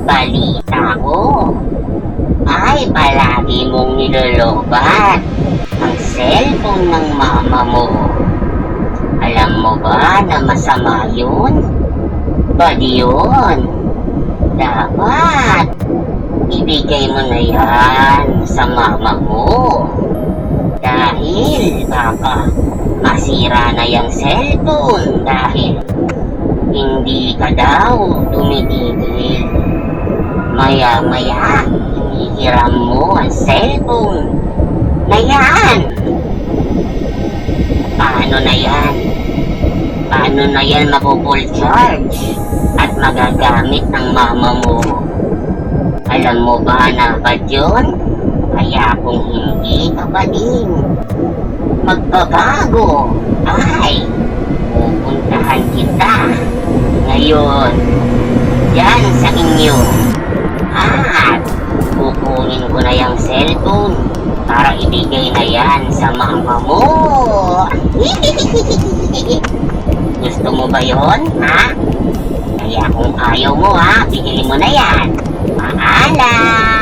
Balita ko ay palagi mong nilolobat ang cellphone ng mama mo. Alam mo ba na masama yun? Bali yun. Dapat ibigay mo na yan sa mama mo. Dahil baka masira na yung cellphone dahil hindi ka daw tumitigil. Maya-maya, hinihiram mo ang cellphone na yan. Paano na yan? Paano na yan mapupull charge at magagamit ng mama mo? Alam mo ba na ba yun? Kaya kung hindi ka pa din magbabago, ay pupuntahan kita ngayon dyan sa inyo at kukunin ko na yung cellphone para ibigay na yan sa mama mo. Gusto mo ba yon, ha? Kaya kung ayaw mo, ha, bigay mo na yan. Paalam!